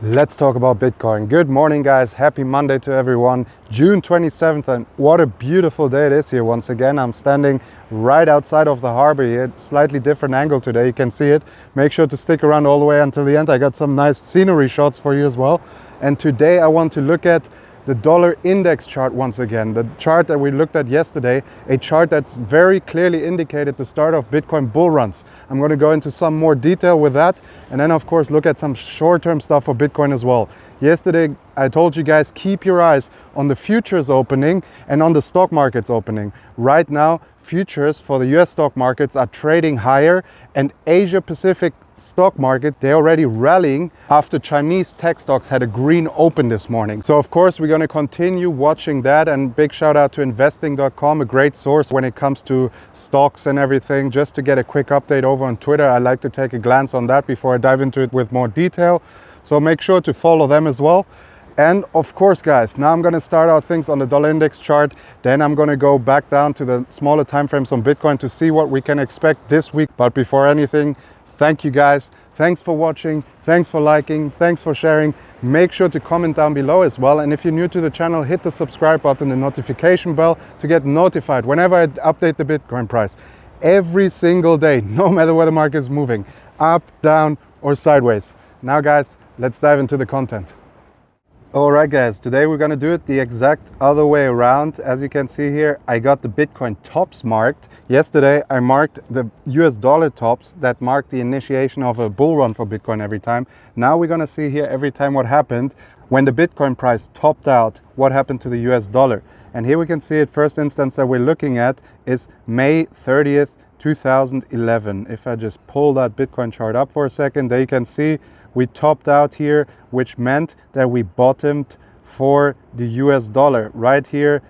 Let's talk about Bitcoin. Good morning, guys. Happy Monday to everyone. June 27th, and what a beautiful day it is here. Once again, I'm standing right outside of the harbor here. Slightly different angle today, you can see it. Make sure to stick around all the way until the end. I got some nice scenery shots for you as well. And today I want to look at the dollar index chart once again. The chart that we looked at yesterday, a chart that's very clearly indicated the start of Bitcoin bull runs. I'm going to go into some more detail with that, and then of course look at some short-term stuff for Bitcoin as well. Yesterday I told you guys, keep your eyes on the futures opening and on the stock markets opening. Right now, futures for the US stock markets are trading higher, and Asia Pacific stock market, they're already rallying after Chinese tech stocks had a green open this morning. So of course we're going to continue watching that, and big shout out to investing.com, a great source when it comes to stocks and everything. Just to get a quick update over on Twitter, I like to take a glance on that before I dive into it with more detail. So make sure to follow them as well. And of course, guys, now I'm going to start out things on the dollar index chart. Then I'm going to go back down to the smaller time frames on Bitcoin to see what we can expect this week. But before anything, thank you guys. Thanks for watching. Thanks for liking. Thanks for sharing. Make sure to comment down below as well. And if you're new to the channel, hit the subscribe button and notification bell to get notified whenever I update the Bitcoin price. Every single day, no matter where the market is moving, up, down, or sideways. Now, guys, let's dive into the content. Alright guys, today we're gonna do it the exact other way around. As you can see here, I got the Bitcoin tops marked. Yesterday I marked the US dollar tops that marked the initiation of a bull run for Bitcoin every time. Now we're gonna see here every time what happened when the Bitcoin price topped out, what happened to the US dollar. And here we can see it. First instance that we're looking at is May 30th, 2011. If I just pull that Bitcoin chart up for a second, there you can see we topped out here, which meant that we bottomed for the US dollar. Right here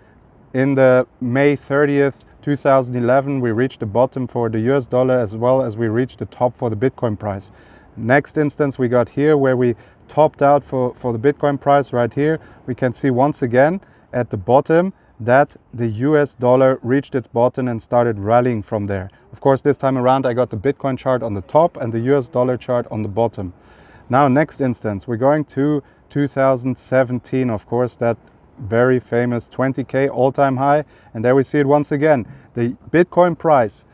in the May 30th, 2011, we reached the bottom for the US dollar as well as we reached the top for the Bitcoin price. Next instance we got here where we topped out for the Bitcoin price right here. We can see once again at the bottom that the US dollar reached its bottom and started rallying from there. Of course, this time around I got the Bitcoin chart on the top and the US dollar chart on the bottom. Now, next instance, we're going to 2017, of course, that very famous 20K all-time high. And there we see it once again. The Bitcoin price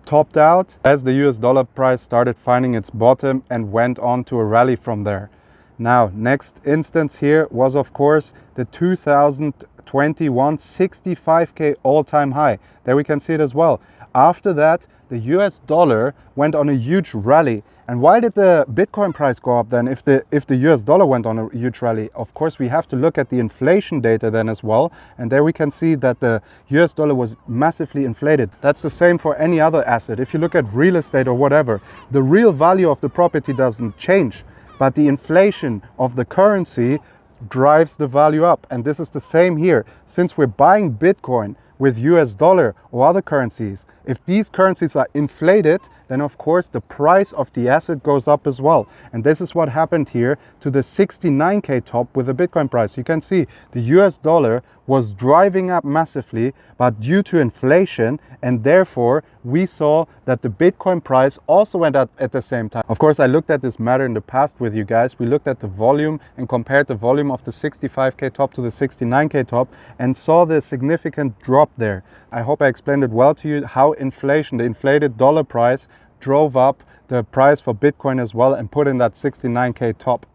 topped out as the US dollar price started finding its bottom and went on to a rally from there. Now, next instance here was, of course, the 2021 65K all-time high. There we can see it as well. After that, the US dollar went on a huge rally. And why did the Bitcoin price go up then if the US dollar went on a huge rally? Of course, we have to look at the inflation data then as well. And there we can see that the US dollar was massively inflated. That's the same for any other asset. If you look at real estate or whatever, the real value of the property doesn't change, but the inflation of the currency drives the value up. And this is the same here. Since we're buying Bitcoin with US dollar or other currencies, if these currencies are inflated, then of course the price of the asset goes up as well. And this is what happened here to the 69K top with the Bitcoin price. You can see the US dollar was driving up massively, but due to inflation, and therefore we saw that the Bitcoin price also went up at the same time. Of course, I looked at this matter in the past with you guys. We looked at the volume and compared the volume of the 65K top to the 69K top and saw the significant drop there. I hope I explained it well to you how inflation, the inflated dollar price, drove up the price for Bitcoin as well and put in that 69K top.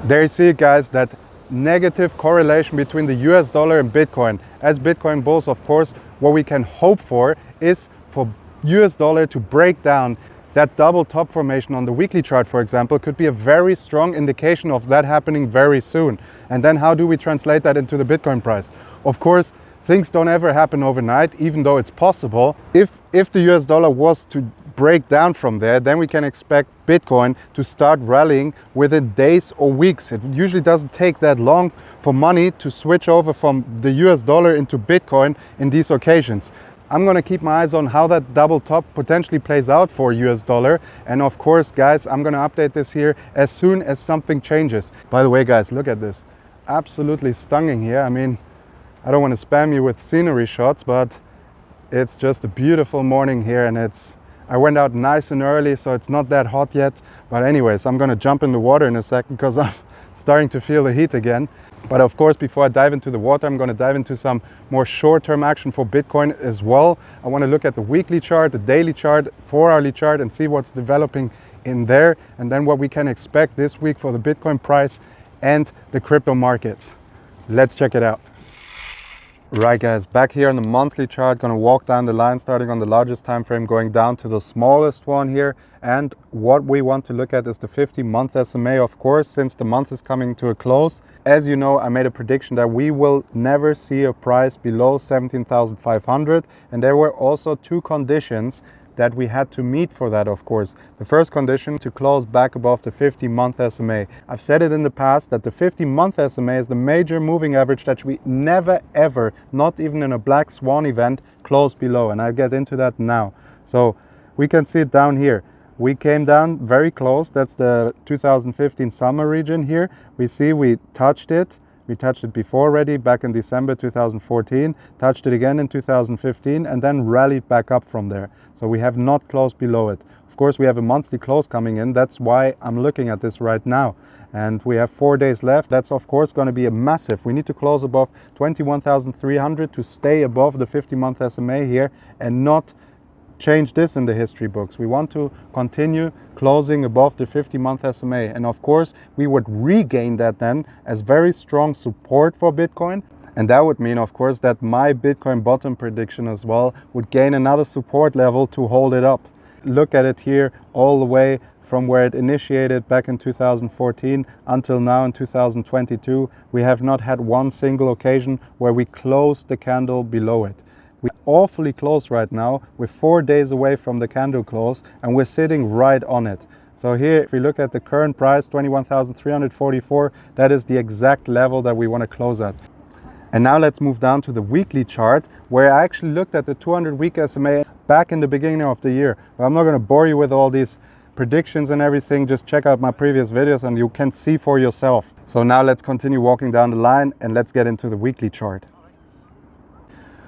There you see it, guys, that negative correlation between the US dollar and Bitcoin. As Bitcoin bulls, of course, what we can hope for is for US dollar to break down. That double top formation on the weekly chart, for example, could be a very strong indication of that happening very soon. And then how do we translate that into the Bitcoin price? Of course, things don't ever happen overnight, even though it's possible. If the US dollar was to break down from there, then we can expect Bitcoin to start rallying within days or weeks. It usually doesn't take that long for money to switch over from the US dollar into Bitcoin in these occasions. I'm going to keep my eyes on how that double top potentially plays out for US dollar. And of course, guys, I'm going to update this here as soon as something changes. By the way, guys, look at this. Absolutely stunning here. I mean, I don't want to spam you with scenery shots, but it's just a beautiful morning here, and it's I went out nice and early, so it's not that hot yet. But anyways, I'm gonna jump in the water in a second because I'm starting to feel the heat again. But of course, before I dive into the water, I'm gonna dive into some more short-term action for Bitcoin as well. I wanna look at the weekly chart, the daily chart, 4-hourly chart, and see what's developing in there, and then what we can expect this week for the Bitcoin price and the crypto markets. Let's check it out. Right guys, back here on the monthly chart, gonna walk down the line starting on the largest time frame, going down to the smallest one here. And what we want to look at is the 50-month SMA, of course, since the month is coming to a close. As you know, I made a prediction that we will never see a price below 17,500, and there were also two conditions that we had to meet for that, of course. The first condition, to close back above the 50-month SMA. I've said it in the past that the 50-month SMA is the major moving average that we never ever, not even in a black swan event, close below, and I'll get into that now. So we can see it down here. We came down very close. That's the 2015 summer region here. We see we touched it. We touched it before already, back in December 2014, touched it again in 2015, and then rallied back up from there. So we have not closed below it. Of course, we have a monthly close coming in. That's why I'm looking at this right now. And we have 4 days left. That's of course going to be a massive. We need to close above 21,300 to stay above the 50-month SMA here and not change this in the history books. We want to continue closing above the 50-month SMA, and of course we would regain that then as very strong support for Bitcoin, and that would mean of course that my Bitcoin bottom prediction as well would gain another support level to hold it up. Look at it here, all the way from where it initiated back in 2014 until now in 2022. We have not had one single occasion where we closed the candle below it. We're awfully close right now. We're 4 days away from the candle close, and we're sitting right on it. So here, if we look at the current price, 21,344, that is the exact level that we want to close at. And now let's move down to the weekly chart, where I actually looked at the 200-week SMA back in the beginning of the year. But I'm not going to bore you with all these predictions and everything. Just check out my previous videos and you can see for yourself. So now let's continue walking down the line and let's get into the weekly chart.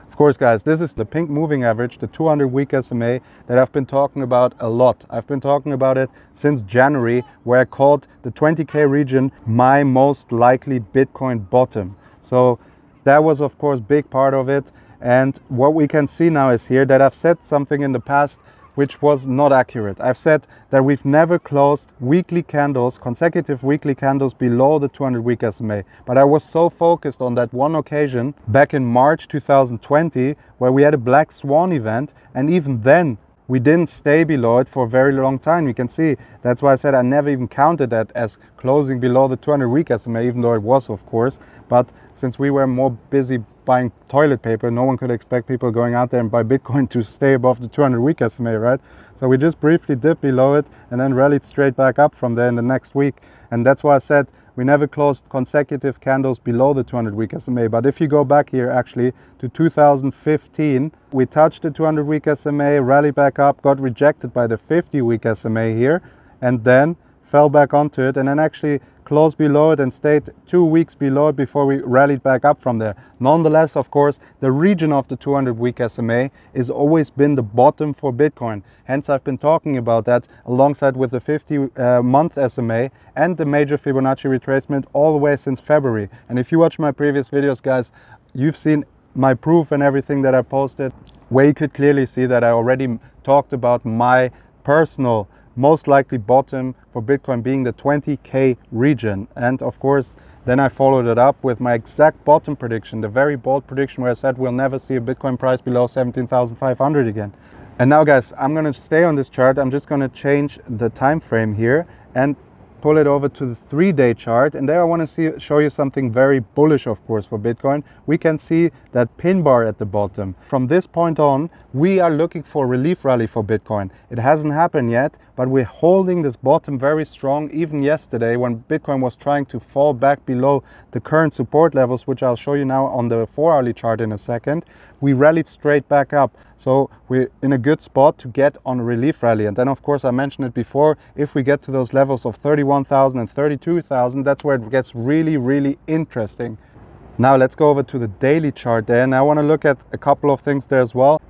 Of course, guys, this is the pink moving average, the 200-week SMA that I've been talking about a lot. I've been talking about it since January, where I called the 20K region my most likely Bitcoin bottom. So that was, of course, big part of it. And what we can see now is here that I've said something in the past which was not accurate. I've said that we've never closed weekly candles, consecutive weekly candles below the 200-week SMA. But I was so focused on that one occasion back in March 2020 where we had a black swan event, and even then we didn't stay below it for a very long time. You can see that's why I said I never even counted that as closing below the 200-week SMA, even though it was, of course. But since we were more busy buying toilet paper, no one could expect people going out there and buy Bitcoin to stay above the 200-week SMA, right? So we just briefly dipped below it and then rallied straight back up from there in the next week. And that's why I said we never closed consecutive candles below the 200-week SMA. But if you go back here actually to 2015, we touched the 200-week SMA, rallied back up, got rejected by the 50-week SMA here, and then fell back onto it, and then actually closed below it and stayed 2 weeks below it before we rallied back up from there. Nonetheless, of course, the region of the 200-week SMA has always been the bottom for Bitcoin. Hence, I've been talking about that alongside with the 50-month SMA and the major Fibonacci retracement all the way since February. And if you watch my previous videos, guys, you've seen my proof and everything that I posted, where you could clearly see that I already talked about my personal most likely bottom for Bitcoin being the 20K region. And of course, then I followed it up with my exact bottom prediction, the very bold prediction where I said we'll never see a Bitcoin price below 17,500 again. And now, guys, I'm going to stay on this chart. I'm just going to change the time frame here and pull it over to the 3-day chart, and there I want to show you something very bullish, of course, for Bitcoin. We can see that pin bar at the bottom. From this point on, we are looking for a relief rally for Bitcoin. It hasn't happened yet, but we're holding this bottom very strong. Even yesterday, when Bitcoin was trying to fall back below the current support levels, which I'll show you now on the 4-hourly chart in a second, we rallied straight back up. So we're in a good spot to get on a relief rally. And then, of course, I mentioned it before, if we get to those levels of 31,000 and 32,000, that's where it gets really, really interesting. Now let's go over to the daily chart there. And I want to look at a couple of things there as well.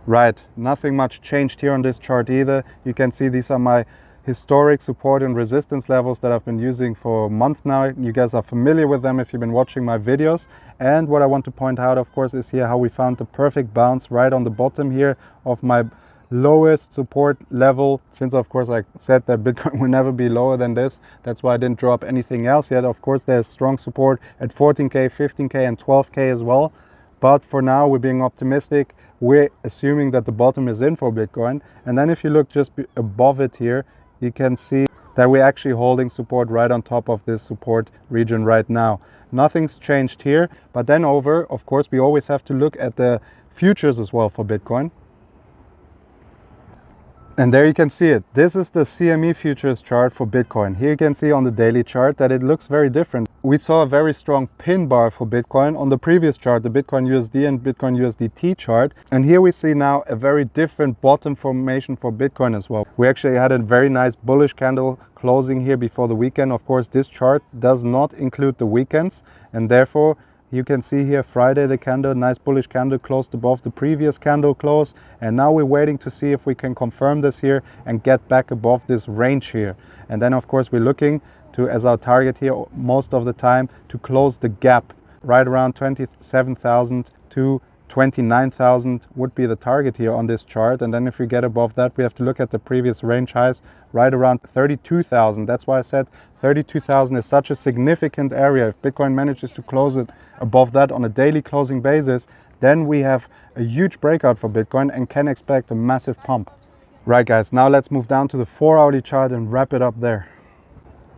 Right, nothing much changed here on this chart either. You can see these are my historic support and resistance levels that I've been using for months now. You guys are familiar with them if you've been watching my videos. And what I want to point out, of course, is here how we found the perfect bounce right on the bottom here of my lowest support level, since of course I said that Bitcoin will never be lower than this. That's why I didn't drop anything else yet. Of course, there's strong support at 14K, 15K and 12K as well. But for now, we're being optimistic. We're assuming that the bottom is in for Bitcoin. And then if you look just above it here, you can see that we're actually holding support right on top of this support region right now. Nothing's changed here. But then over, of course, we always have to look at the futures as well for Bitcoin. And there you can see it. This is the CME Futures chart for Bitcoin. Here you can see on the daily chart that it looks very different. We saw a very strong pin bar for Bitcoin on the previous chart, the Bitcoin USD and Bitcoin USDT chart. And here we see now a very different bottom formation for Bitcoin as well. We actually had a very nice bullish candle closing here before the weekend. Of course, this chart does not include the weekends, and therefore you can see here Friday the candle, nice bullish candle closed above the previous candle close. And now we're waiting to see if we can confirm this here and get back above this range here. And then of course we're looking to, as our target here most of the time, to close the gap right around 27,000 to 29,000 would be the target here on this chart. And then if we get above that, we have to look at the previous range highs right around 32,000. That's why I said 32,000 is such a significant area. If Bitcoin manages to close it above that on a daily closing basis, then we have a huge breakout for Bitcoin and can expect a massive pump. Right guys, now let's move down to the 4-hourly chart and wrap it up there.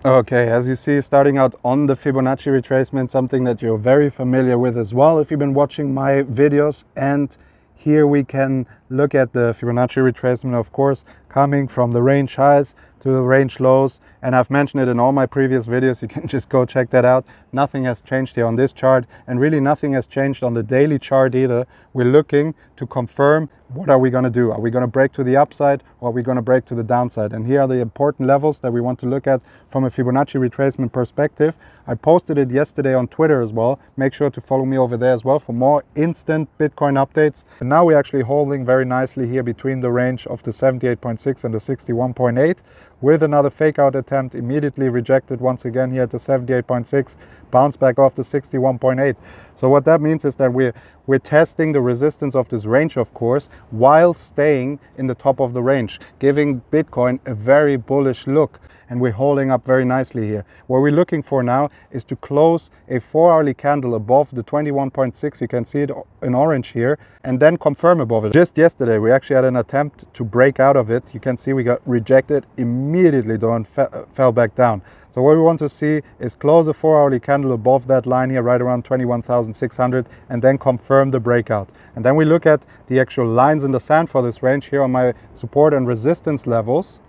Okay, as you see, starting out on the Fibonacci retracement, something that you're very familiar with as well if you've been watching my videos. And here we can look at the Fibonacci retracement, of course, coming from the range highs to the range lows. And I've mentioned it in all my previous videos. You can just go check that out. Nothing has changed here on this chart, and really nothing has changed on the daily chart either. We're looking to confirm, what are we going to do? Are we going to break to the upside, or are we going to break to the downside? And here are the important levels that we want to look at from a Fibonacci retracement perspective. I posted it yesterday on Twitter as well. Make sure to follow me over there as well for more instant Bitcoin updates. And now we're actually holding very nicely here between the range of the 78.6 and the 61.8, with another fake out attempt immediately rejected once again here at the 78.6, bounce back off the 61.8. So what that means is that we're testing the resistance of this range, of course, while staying in the top of the range, giving Bitcoin a very bullish look. And we're holding up very nicely here. What we're looking for now is to close a 4-hourly candle above the 21.6. You can see it in orange here, and then confirm above it. Just yesterday, we actually had an attempt to break out of it. You can see we got rejected immediately though and fell back down. So what we want to see is close a 4-hourly candle above that line here, right around 21,600, and then confirm the breakout. And then we look at the actual lines in the sand for this range here on my support and resistance levels.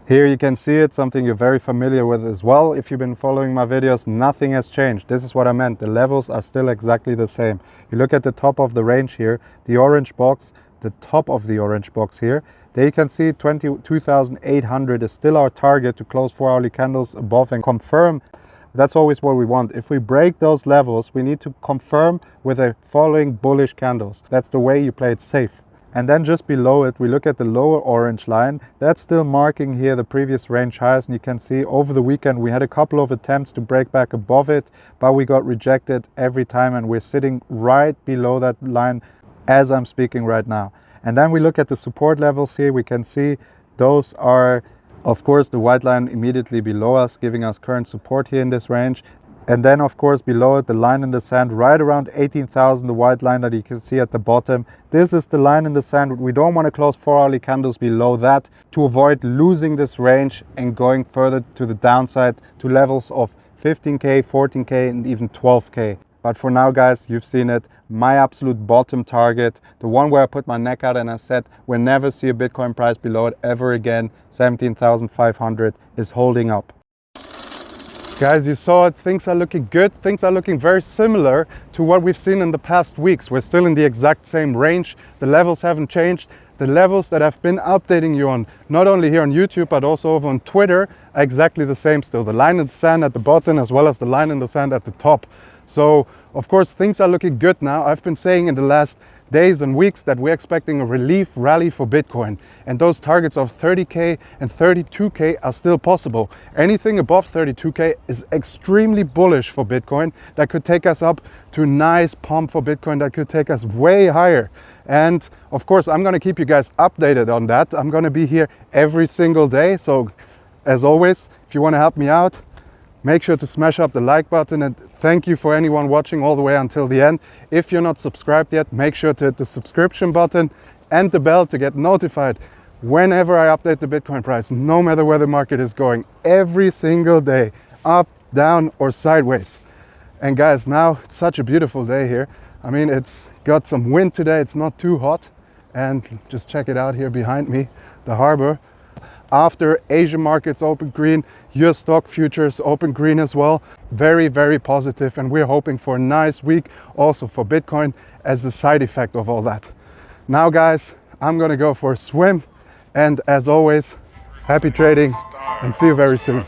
Here you can see it, something you're very familiar with as well. If you've been following my videos, nothing has changed. This is what I meant. The levels are still exactly the same. You look at the top of the range here, the orange box, the top of the orange box here. There you can see 22,800 is still our target to close 4-hourly candles above and confirm. That's always what we want. If we break those levels, we need to confirm with a following bullish candles. That's the way you play it safe. And then just below it, we look at the lower orange line. That's still marking here the previous range highs. And you can see over the weekend, we had a couple of attempts to break back above it, but we got rejected every time. And we're sitting right below that line as I'm speaking right now. And then we look at the support levels here. We can see those are, of course, the white line immediately below us, giving us current support here in this range. And then, of course, below it, the line in the sand, right around 18,000, the white line that you can see at the bottom. This is the line in the sand. We don't want to close 4-hourly candles below that to avoid losing this range and going further to the downside to levels of 15K, 14K, and even 12K. But for now, guys, you've seen it. My absolute bottom target, the one where I put my neck out and I said, we'll never see a Bitcoin price below it ever again, 17,500 is holding up. Guys, you saw it, things are looking good. Things are looking very similar to what we've seen in the past weeks. We're still in the exact same range. The levels haven't changed. The levels that I've been updating you on, not only here on YouTube, but also over on Twitter, are exactly the same still. The line in the sand at the bottom, as well as the line in the sand at the top. So, of course, things are looking good now. I've been saying in the last days and weeks that we're expecting a relief rally for Bitcoin. And those targets of 30K and 32K are still possible. Anything above 32K is extremely bullish for Bitcoin. That could take us up to a nice pump for Bitcoin. That could take us way higher. And of course, I'm going to keep you guys updated on that. I'm going to be here every single day. So as always, if you want to help me out, make sure to smash up the like button, and thank you for anyone watching all the way until the end. If you're not subscribed yet, make sure to hit the subscription button and the bell to get notified whenever I update the Bitcoin price, no matter where the market is going, every single day, up, down, or sideways. And guys, now it's such a beautiful day here. I mean, it's got some wind today, it's not too hot. And just check it out here behind me, the harbor. After Asian markets open green, US stock futures open green as well. Very, very positive, and we're hoping for a nice week also for Bitcoin as the side effect of all that. Now guys, I'm gonna go for a swim, and as always, happy trading and see you very soon.